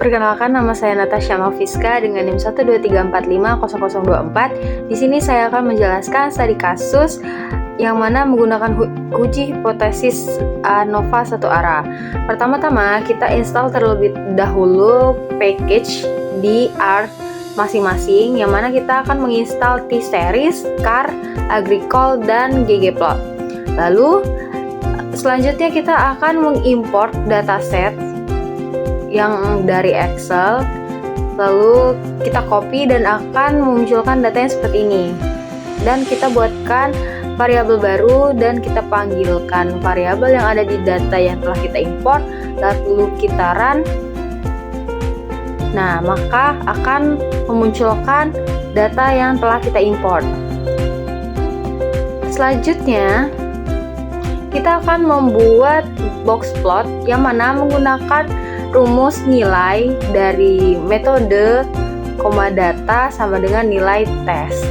Perkenalkan, nama saya Natasha Malviska dengan NIM 123450024. Di sini saya akan menjelaskan studi kasus yang mana menggunakan uji hipotesis ANOVA satu arah. Pertama-tama kita install terlebih dahulu package di R masing-masing, yang mana kita akan menginstal T-Series, CAR, Agricol, dan ggplot. Lalu selanjutnya kita akan mengimport dataset yang dari Excel, lalu kita copy dan akan memunculkan datanya seperti ini. Dan kita buatkan variabel baru dan kita panggilkan variabel yang ada di data yang telah kita import, lalu kita run. Nah, maka akan memunculkan data yang telah kita import. Selanjutnya, kita akan membuat box plot yang mana menggunakan rumus nilai dari metode koma data sama dengan nilai tes,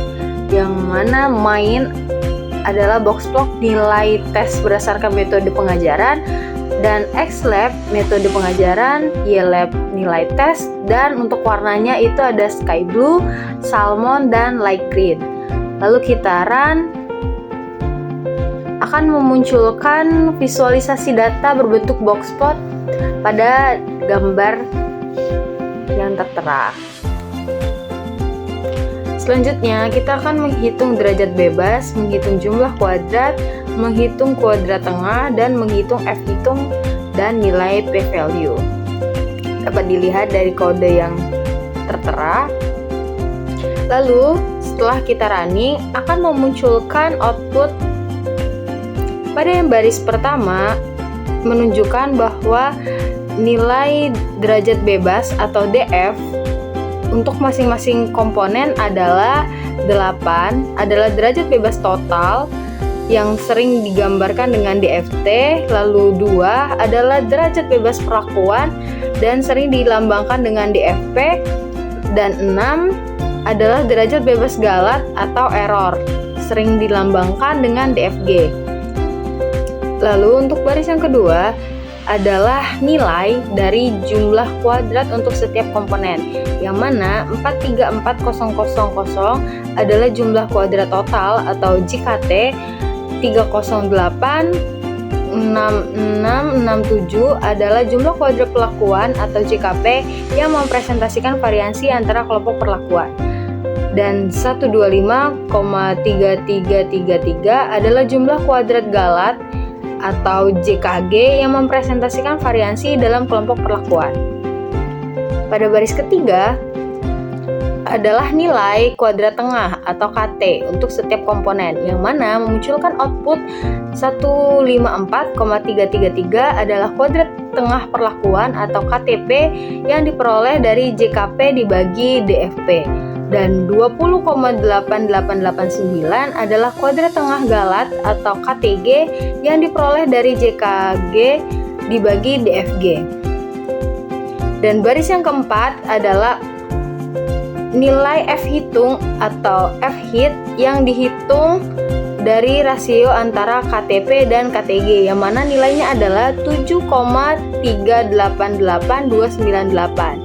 yang mana main adalah box plot nilai tes berdasarkan metode pengajaran, dan xlab metode pengajaran, ylab nilai tes, dan untuk warnanya itu ada sky blue, salmon, dan light green. Lalu kita run, akan memunculkan visualisasi data berbentuk box plot pada gambar yang tertera. Selanjutnya kita akan menghitung derajat bebas, menghitung jumlah kuadrat, menghitung kuadrat tengah, dan menghitung F hitung dan nilai p-value. Dapat dilihat dari kode yang tertera. Lalu setelah kita running akan memunculkan output pada yang baris pertama menunjukkan bahwa nilai derajat bebas atau DF untuk masing-masing komponen adalah 8 adalah derajat bebas total yang sering digambarkan dengan DFT, lalu 2 adalah derajat bebas perlakuan dan sering dilambangkan dengan DFP, dan 6 adalah derajat bebas galat atau error, sering dilambangkan dengan DFG. Lalu untuk baris yang kedua adalah nilai dari jumlah kuadrat untuk setiap komponen, yang mana 434000 adalah jumlah kuadrat total atau JKT, 308 6667 adalah jumlah kuadrat perlakuan atau JKP yang mempresentasikan variansi antara kelompok perlakuan, dan 125,3333 adalah jumlah kuadrat galat atau JKG yang mempresentasikan variansi dalam kelompok perlakuan. Pada baris ketiga adalah nilai kuadrat tengah atau KT untuk setiap komponen, yang mana memunculkan output 154,333 adalah kuadrat tengah perlakuan atau KTP yang diperoleh dari JKP dibagi DFP, dan 20,8889 adalah kuadrat tengah galat atau KTG yang diperoleh dari JKG dibagi DFG. Dan baris yang keempat adalah nilai F hitung atau F hit yang dihitung dari rasio antara KTP dan KTG, yang mana nilainya adalah 7,388298.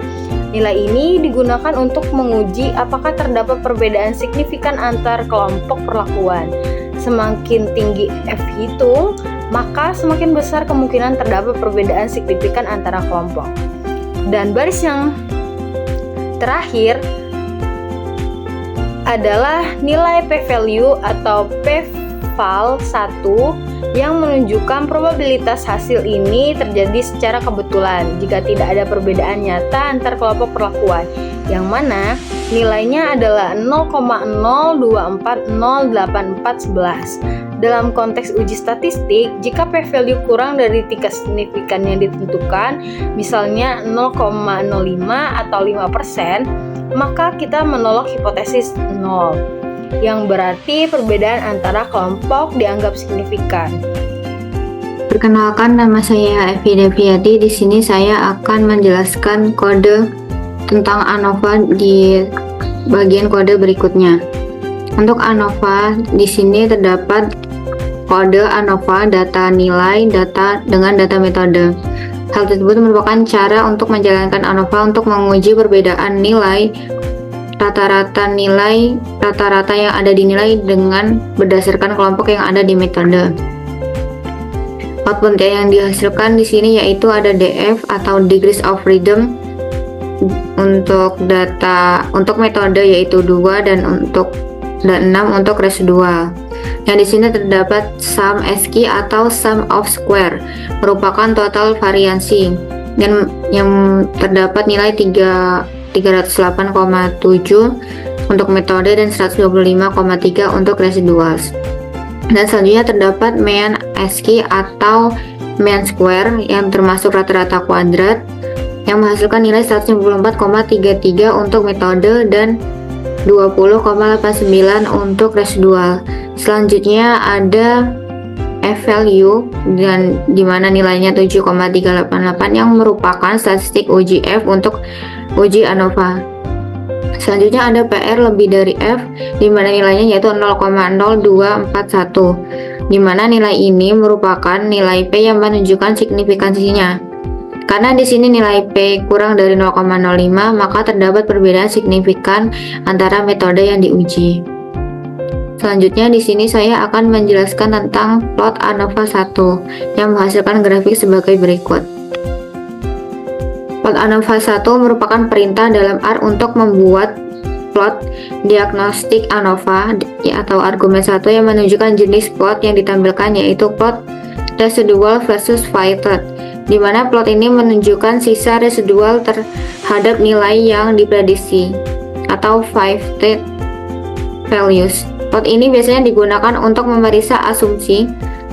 Nilai ini digunakan untuk menguji apakah terdapat perbedaan signifikan antar kelompok perlakuan. Semakin tinggi F hitung, maka semakin besar kemungkinan terdapat perbedaan signifikan antara kelompok. Dan baris yang terakhir adalah nilai p-value atau p-val 1 yang menunjukkan probabilitas hasil ini terjadi secara kebetulan jika tidak ada perbedaan nyata antar kelompok perlakuan, yang mana nilainya adalah 0,0240841. Dalam konteks uji statistik, jika p-value kurang dari tingkat signifikan yang ditentukan, misalnya 0,05 atau 5%, maka kita menolak hipotesis 0. Yang berarti perbedaan antara kelompok dianggap signifikan. Perkenalkan, nama saya Evi Deviati. Di sini saya akan menjelaskan kode tentang ANOVA di bagian kode berikutnya. Untuk ANOVA, di sini terdapat kode ANOVA data nilai data dengan data metode. Hal tersebut merupakan cara untuk menjalankan ANOVA untuk menguji perbedaan nilai rata-rata yang ada dinilai dengan berdasarkan kelompok yang ada di metode. Output yang dihasilkan di sini yaitu ada DF atau degrees of freedom untuk metode yaitu 2 dan 6 untuk residual. Yang di sini terdapat sum SQ atau sum of square, merupakan total variansi dan yang terdapat nilai 308,7 untuk metode dan 125,3 untuk residual. Dan selanjutnya terdapat mean SQ atau mean square yang termasuk rata-rata kuadrat yang menghasilkan nilai 154,33 untuk metode dan 20,89 untuk residual. Selanjutnya ada F-value dan dimana nilainya 7,388 yang merupakan statistik uji F untuk uji ANOVA. Selanjutnya ada PR lebih dari F dimana nilainya yaitu 0,0241, dimana nilai ini merupakan nilai P yang menunjukkan signifikansinya. Karena di sini nilai P kurang dari 0,05, maka terdapat perbedaan signifikan antara metode yang diuji. Selanjutnya di sini saya akan menjelaskan tentang plot ANOVA 1 yang menghasilkan grafik sebagai berikut. Plot ANOVA 1 merupakan perintah dalam R untuk membuat plot diagnostik ANOVA atau argumen 1 yang menunjukkan jenis plot yang ditampilkan yaitu plot residual versus weighted, di mana plot ini menunjukkan sisa residual terhadap nilai yang diprediksi atau weighted values. Plot ini biasanya digunakan untuk memeriksa asumsi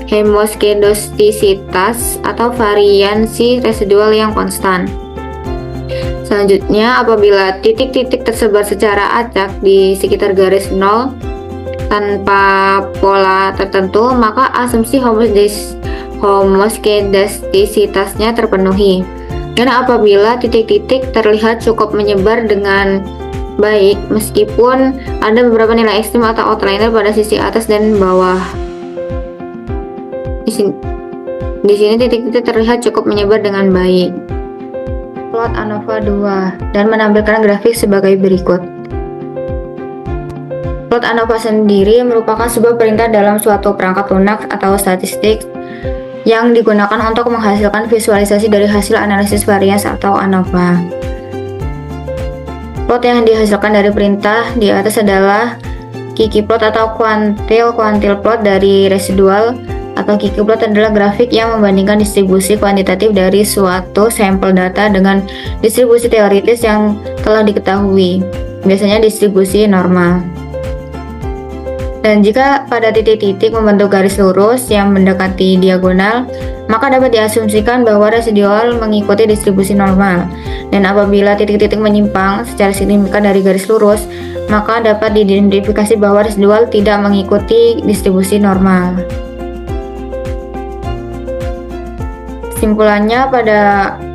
homoskedastisitas atau variansi residual yang konstan. Selanjutnya, apabila titik-titik tersebar secara acak di sekitar garis 0 tanpa pola tertentu, maka asumsi homoskedastisitasnya terpenuhi. Dan apabila titik-titik terlihat cukup menyebar dengan baik meskipun ada beberapa nilai ekstrim atau outliner pada sisi atas dan bawah. Di sini titik-titik terlihat cukup menyebar dengan baik. Plot ANOVA 2 dan menampilkan grafik sebagai berikut. Plot ANOVA sendiri merupakan sebuah perintah dalam suatu perangkat lunak atau statistik yang digunakan untuk menghasilkan visualisasi dari hasil analisis varians atau ANOVA. Plot yang dihasilkan dari perintah di atas adalah Kiki plot atau kuantil plot dari residual, atau Kiki plot adalah grafik yang membandingkan distribusi kuantitatif dari suatu sampel data dengan distribusi teoritis yang telah diketahui, biasanya distribusi normal. Dan jika pada titik-titik membentuk garis lurus yang mendekati diagonal, maka dapat diasumsikan bahwa residual mengikuti distribusi normal. Dan apabila titik-titik menyimpang secara signifikan dari garis lurus, maka dapat diidentifikasi bahwa residual tidak mengikuti distribusi normal. Kesimpulannya, pada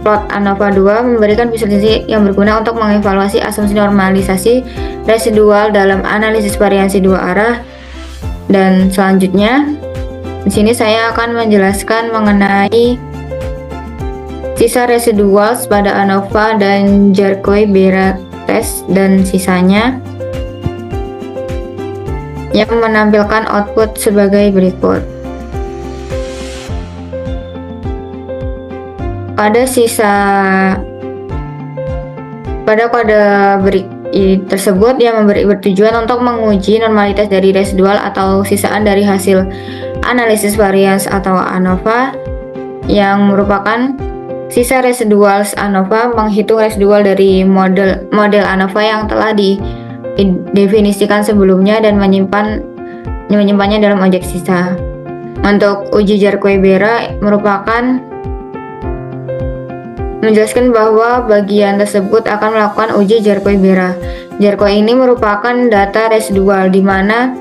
plot ANOVA 2 memberikan visualisasi yang berguna untuk mengevaluasi asumsi normalisasi residual dalam analisis variansi dua arah. Dan selanjutnya, di sini saya akan menjelaskan mengenai sisa residual pada ANOVA dan Jarkoy-Bera test dan sisanya yang menampilkan output sebagai berikut. Pada kode tersebut yang bertujuan untuk menguji normalitas dari residual atau sisaan dari hasil analisis varians atau ANOVA yang merupakan sisa residual ANOVA, menghitung residual dari model ANOVA yang telah didefinisikan sebelumnya dan menyimpannya dalam objek sisa. Untuk uji Jarkoy-Bera merupakan menjelaskan bahwa bagian tersebut akan melakukan uji Jarkoy-Bera. Jarkoy ini merupakan data residual di mana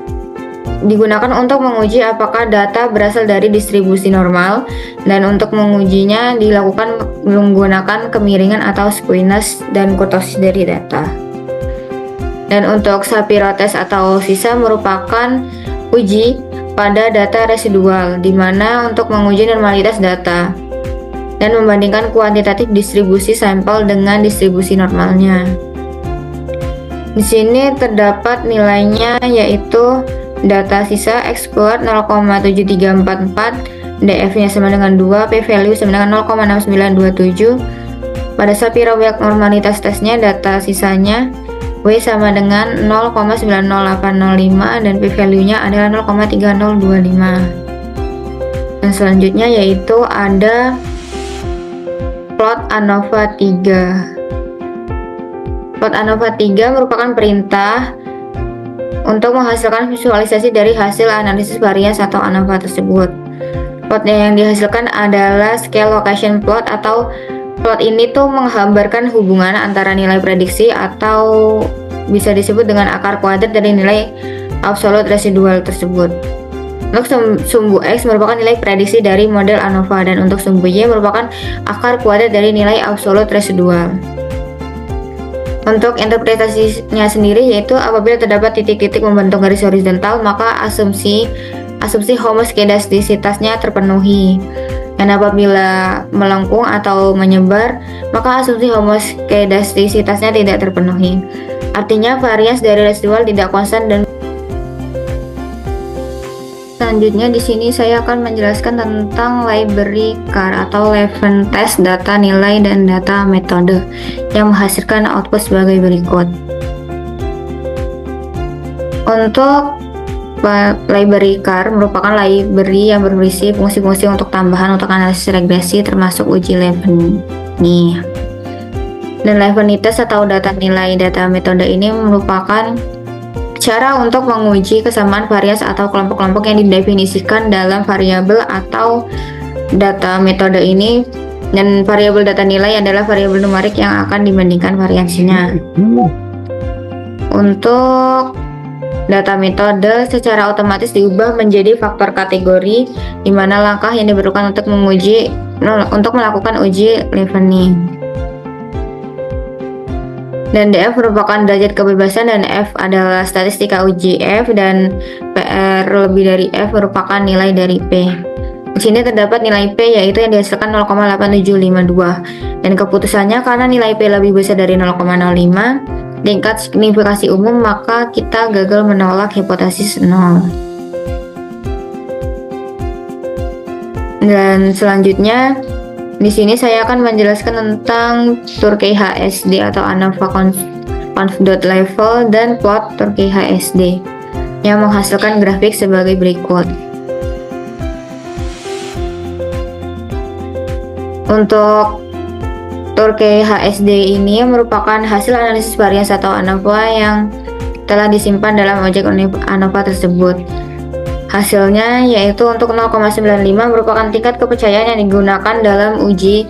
digunakan untuk menguji apakah data berasal dari distribusi normal, dan untuk mengujinya dilakukan menggunakan kemiringan atau skewness dan kurtosis dari data. Dan untuk Shapiro test atau sisa merupakan uji pada data residual, di mana untuk menguji normalitas data dan membandingkan kuantitatif distribusi sampel dengan distribusi normalnya. Di sini terdapat nilainya, yaitu data sisa X squared 0,7344, DF-nya sama dengan 2, p-value sama dengan 0,6927. Pada Shapiro-Wilk normalitas tesnya, data sisanya W sama dengan 0,90805 dan p-value-nya adalah 0,3025. Dan selanjutnya yaitu ada plot ANOVA 3. Plot ANOVA 3 merupakan perintah untuk menghasilkan visualisasi dari hasil analisis varians atau ANOVA tersebut. Plot yang dihasilkan adalah scale location plot, atau plot ini tuh menggambarkan hubungan antara nilai prediksi atau bisa disebut dengan akar kuadrat dari nilai absolut residual tersebut. Untuk sumbu X merupakan nilai prediksi dari model ANOVA, dan untuk sumbu Y merupakan akar kuadrat dari nilai absolut residual. Untuk interpretasinya sendiri, yaitu apabila terdapat titik-titik membentuk garis horizontal, maka asumsi homoskedastisitasnya terpenuhi. Dan apabila melengkung atau menyebar, maka asumsi homoskedastisitasnya tidak terpenuhi. Artinya varians dari residual tidak konstan. Dan selanjutnya di sini saya akan menjelaskan tentang library car atau Leven test data nilai dan data metode yang menghasilkan output sebagai berikut. Untuk library car merupakan library yang berisi fungsi-fungsi untuk tambahan untuk analisis regresi termasuk uji Leven nih. Dan Leven test atau data nilai data metode ini merupakan cara untuk menguji kesamaan varians atau kelompok-kelompok yang didefinisikan dalam variabel atau data metode ini, dan variabel data nilai adalah variabel numerik yang akan dibandingkan variansinya. Untuk data metode secara otomatis diubah menjadi faktor kategori, di mana langkah yang diperlukan untuk melakukan uji leavening. Dan DF merupakan derajat kebebasan, dan F adalah statistika uji F, dan PR lebih dari F merupakan nilai dari P. Di sini terdapat nilai P, yaitu yang dihasilkan 0,8752, dan keputusannya karena nilai P lebih besar dari 0,05 tingkat signifikasi umum, maka kita gagal menolak hipotesis 0. Dan selanjutnya di sini saya akan menjelaskan tentang Turkey HSD atau ANOVA conf.level dan plot Turkey HSD yang menghasilkan grafik sebagai berikut. Untuk Turkey HSD ini merupakan hasil analisis varians atau ANOVA yang telah disimpan dalam objek ANOVA tersebut. Hasilnya yaitu untuk 0,95 merupakan tingkat kepercayaan yang digunakan dalam uji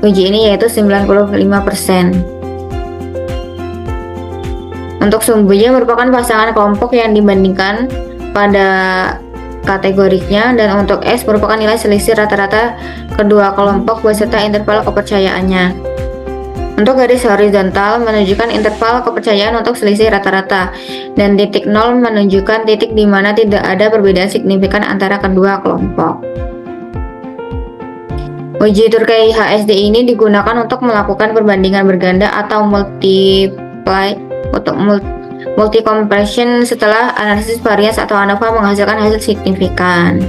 ini, yaitu 95%. Untuk sumbu Y merupakan pasangan kelompok yang dibandingkan pada kategoriknya, dan untuk S merupakan nilai selisih rata-rata kedua kelompok beserta interval kepercayaannya. Untuk garis horizontal menunjukkan interval kepercayaan untuk selisih rata-rata, dan titik 0 menunjukkan titik di mana tidak ada perbedaan signifikan antara kedua kelompok. Uji Turkey HSD ini digunakan untuk melakukan perbandingan berganda atau multi compression setelah analisis varians atau ANOVA menghasilkan hasil signifikan.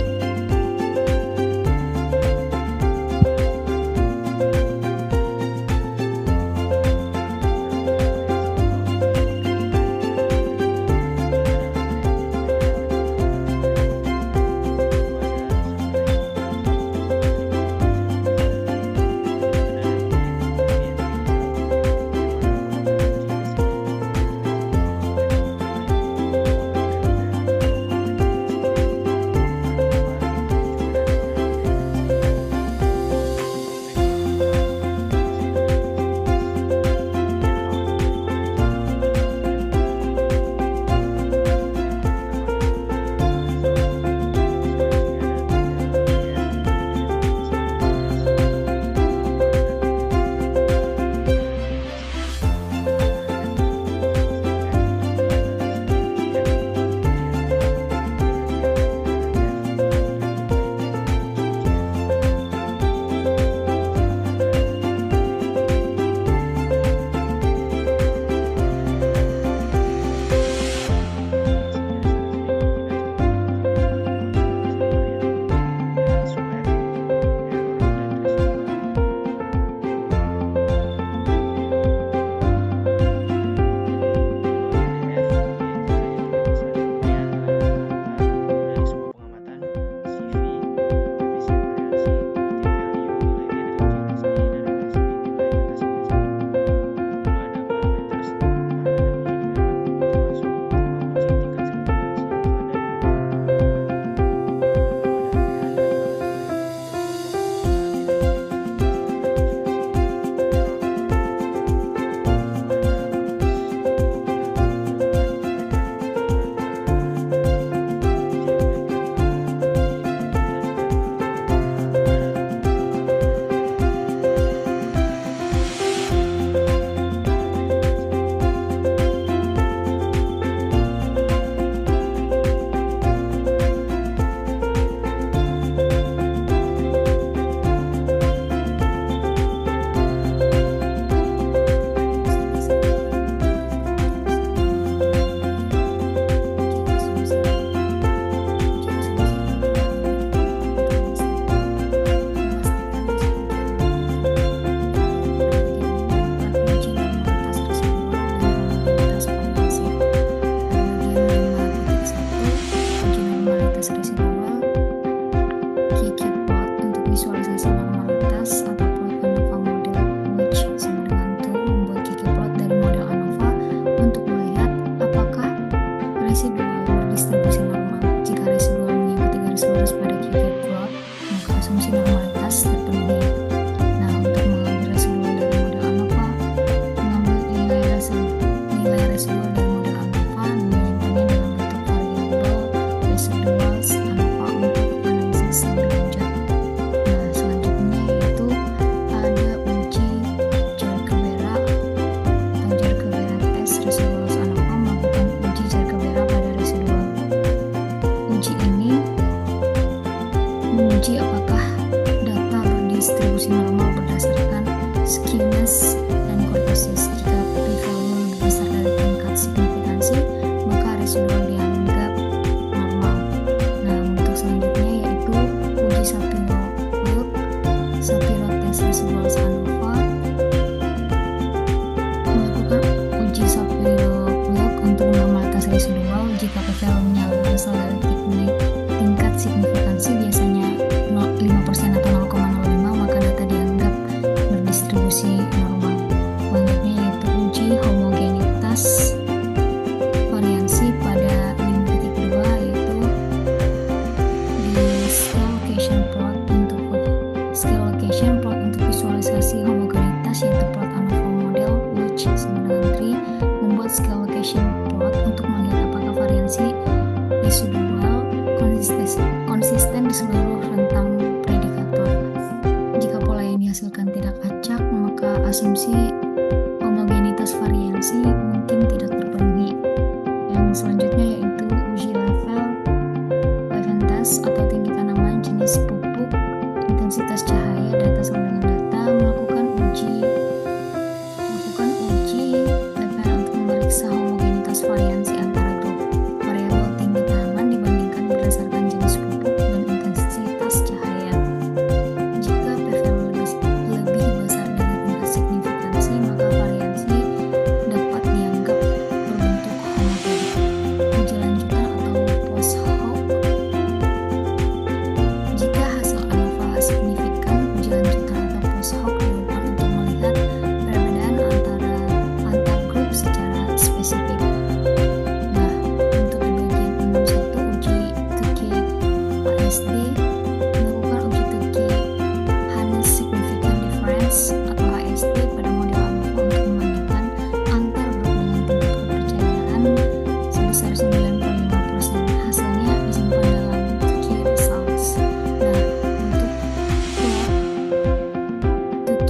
skewness, dan kurtosis. Jika p-value lebih besar dari tingkat signifikansi, maka residual dianggap normal. Nah, untuk selanjutnya yaitu uji Shapiro-Wilk, Shapiro test residual ANOVA. Melakukan uji Shapiro-Wilk untuk normalitas residual jika p-value-nya berasal dari tingkat signifikansi, biasanya 5% atau 0,05, maka data dianggap berdistribusi normal. Selanjutnya yaitu uji homogenitas variansi pada 5.2, yaitu di scale location plot untuk visualisasi homogenitas, yaitu plot ANOVA model which sama dengan tree. Membuat scale location plot untuk melihat apakah variansi residual konsisten di seluruh rentang predikator. Jika pola yang dihasilkan tidak acak, maka asumsi homogenitas variansi mungkin tidak terpenuhi. Yang selanjutnya yaitu uji level test atau tinggi tanaman, jenis pupuk, intensitas cahaya, data sama dengan data. Melakukan uji level untuk memeriksa homogenitas variansi antara grup variabel tinggi tanaman dibandingkan berdasarkan jenis pupuk dan intensitas cahaya. Jika p-value lebih besar dari tingkat signifikansi, maka variansi dapat dianggap berbentuk homogen. Uji lanjutan atau post hoc. Jika hasil ANOVA signifikan, uji lanjutan atau post hoc dilakukan untuk melihat perbedaan antara antar grup secara spesifik. Nah, untuk di bagian 61 uji Tukey ASD, melakukan uji Tukey Hannes Significant Difference atau HSD pada model ANOVA untuk membandingkan antar grup dengan tingkat kepercayaan sebesar 95%. Hasilnya disimpan dalam Tukey Results. Nah, untuk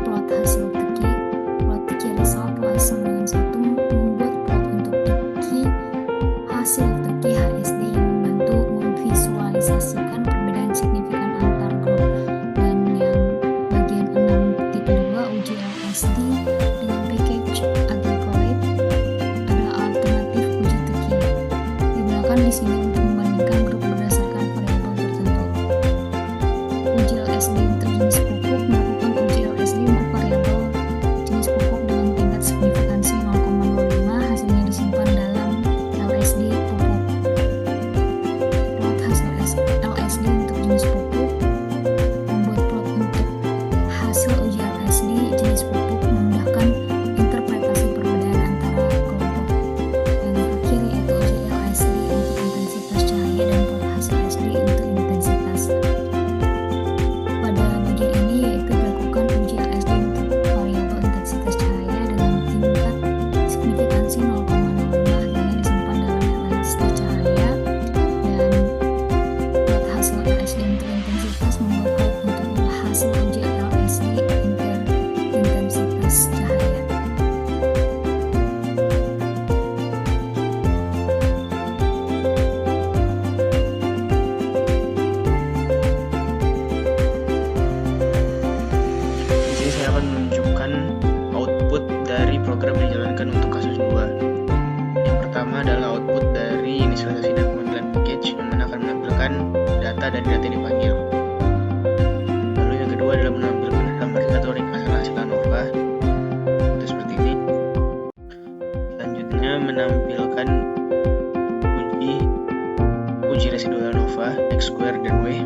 plot hasil Tukey result sama dengan 1, membuat plot untuk Tukey hasil Tukey HSD yang membantu memvisualisasikan perbedaan signifikan antar grup. Dan yang bagian 6.2 uji LSD dengan package Agricolate, ada alternatif uji Tukey. Digunakan di sini untuk membandingkan grup berdasarkan variabel tertentu. Uji LSD untuk jenis pupuk, melakukan uji LSD untuk variabel jenis pupuk dengan tingkat signifikansi 0,05, hasilnya disimpan dalam LSD pupuk. Plot hasil LSD untuk jenis pupuk, membuat plot untuk hasil uji LSD jenis pupuk memudahkan interpretasi perbedaan antara kelompok. Dan terakhir yaitu uji LSD untuk intensitas cahaya dan plot hasil LSD untuk intensitas. Pada bagian ini yaitu dilakukan uji LSD untuk variabel intensitas cahaya dengan tingkat signifikansi 0,05, hasilnya disimpan dalam LSD cahaya. Dan plot hasil LSD untuk intensitas, membuat plot untuk hasil uji LSD intensitas cahaya. Di sini saya akan menunjukkan output dari program yang dijalankan untuk kasus 2. Yang pertama adalah output dari inisialisasi dan pemanggilan package, yang mana akan menampilkan data dari data yang dipanggil. Lalu yang kedua adalah menampilkan gambar atau ringkasan hasil ANOVA, itu seperti ini. Selanjutnya menampilkan uji residual ANOVA, X square dan W,